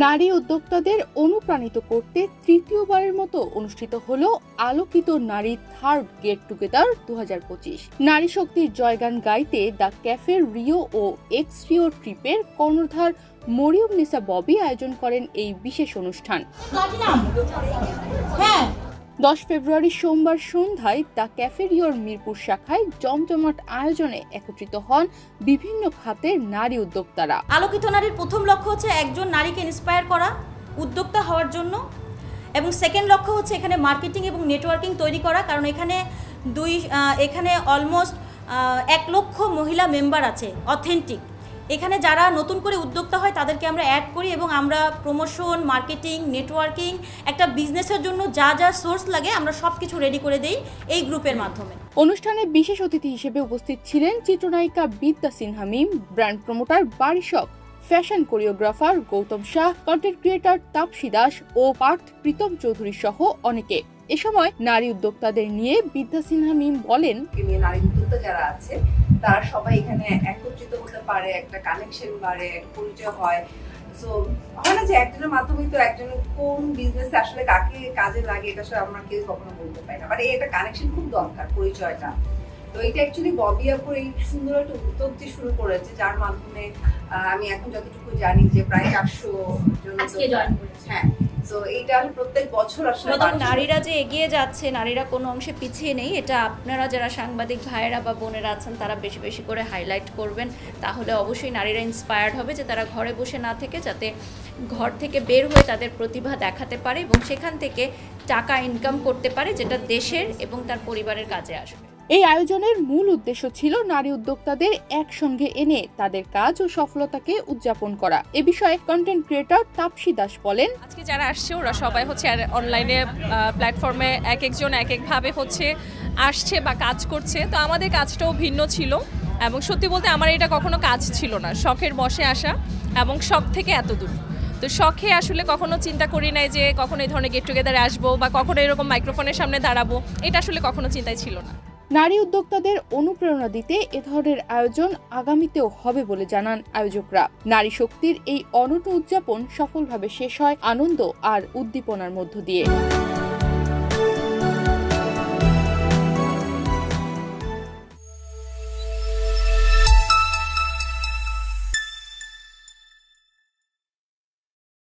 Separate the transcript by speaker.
Speaker 1: নারী উদ্যোক্তাদের অনুপ্রাণিত করতে তৃতীয়বারের মতো অনুষ্ঠিত হলো আলোকিত নারী থার্ড গেট টুগেদার 2025। নারী শক্তির জয়গান গাইতে দ্য ক্যাফে রিও ও এক্স রিও ট্রিপের কর্ণধার মরিয়ম নিসা ববি আয়োজন করেন এই বিশেষ অনুষ্ঠান। 10 ফেব্রুয়ারি সোমবার সন্ধ্যায় দ্য ক্যাফে রিওর মিরপুর শাখায় জমজমাট আয়োজনে একত্রিত হন বিভিন্ন খাতের নারী উদ্যোক্তারা।
Speaker 2: আলোকিত নারীর প্রথম লক্ষ্য হচ্ছে একজন নারীকে ইন্সপায়ার করা, উদ্যোক্তা হওয়ার জন্য, এবং সেকেন্ড লক্ষ্য হচ্ছে এখানে মার্কেটিং এবং নেটওয়ার্কিং তৈরি করা, কারণ এখানে অলমোস্ট 1 লক্ষ মহিলা মেম্বার আছে অথেন্টিক। এখানে যারা নতুন করে উদ্যোক্তা হয় তাদেরকে আমরা অ্যাড করি এবং আমরা প্রমোশন, মার্কেটিং, নেটওয়ার্কিং, একটা বিজনেসের জন্য যা যা সোর্স লাগে আমরা সব কিছু রেডি করে দেই এই গ্রুপের মাধ্যমে।
Speaker 1: অনুষ্ঠানে বিশেষ অতিথি হিসেবে উপস্থিত ছিলেন চিত্রনায়িকা বিদ্যা সিনহা মিম, ব্র্যান্ড প্রমোটার বারিশক, fashion choreographer Gautam Shah, content creator Tapasi Das ও পার্থ প্রীতম চৌধুরী সহ অনেকে। এ সময় নারী উদ্যোক্তাদের নিয়ে বিদ্যা সিনহা মিম বলেন,
Speaker 3: নারী উদ্যোক্তা যারা আছে তারা সবাই এখানে একত্রিত হতে পারে, একটা কানেকশন বাড়ে, পরিচয় হয়। সো হয় না যে একজনের মাধ্যমে তো একজনের কোন বিজনেস আসলে কাকে কাজে লাগে এটা আসলে আমরা কেউ কখনো বলতে পারি না, বাট এই একটা কানেকশন খুব দরকার, পরিচয়টা। তো এটা অ্যাকচুয়ালি ববি আপুর এই সুন্দর একটা উদ্যোগ যে শুরু করেছে, যার মাধ্যমে আমি এখন যতটুকু জানি যে প্রায় 400 জন জয়েন করেছে। হ্যাঁ, তো এইটা প্রত্যেক বছর আসলে
Speaker 2: নারীরা যে এগিয়ে যাচ্ছে, নারীরা কোনো অংশে পিছিয়ে নেই, এটা আপনারা যারা সাংবাদিক ভাইয়েরা বা বোনেরা আছেন তারা বেশি বেশি করে হাইলাইট করবেন। তাহলে অবশ্যই নারীরা ইন্সপায়ার্ড হবে যে তারা ঘরে বসে না থেকে যাতে ঘর থেকে বের হয়ে তাদের প্রতিভা দেখাতে পারে এবং সেখান থেকে টাকা ইনকাম করতে পারে, যেটা দেশের এবং তার পরিবারের কাজে আসবে।
Speaker 1: এই আয়োজনের মূল উদ্দেশ্য ছিল নারী উদ্যোক্তাদের একসঙ্গে এনে তাদের কাজ ও সফলতাকে উদযাপন করা। এ বিষয়ে কন্টেন্ট ক্রিয়েটর তাপসী দাস বলেন,
Speaker 4: আজকে যারা আসছে ওরা সবাই হচ্ছে অনলাইনে প্ল্যাটফর্মে এক একজন এক একভাবে হচ্ছে আসছে বা কাজ করছে। তো আমাদের কাজটাও ভিন্ন ছিল এবং সত্যি বলতে আমার এটা কখনো কাজ ছিল না, শখের বসে আসা এবং শখ থেকে এত দূর। তো শখে আসলে কখনো চিন্তা করি নাই যে কখনো এই ধরনের গেট টুগেদারে আসবো বা কখনো এরকম মাইক্রোফোনের সামনে দাঁড়াবো, এটা আসলে কখনো চিন্তাই ছিল না।
Speaker 1: নারী উদ্যোক্তাদের অনুপ্রেরণা দিতে এ ধরনের আয়োজন আগামীতেও হবে বলে জানান আয়োজকরা। নারী শক্তির এই অনন্য উদযাপন সফলভাবে শেষ হয় আনন্দ আর উদ্দীপনার মধ্য দিয়ে।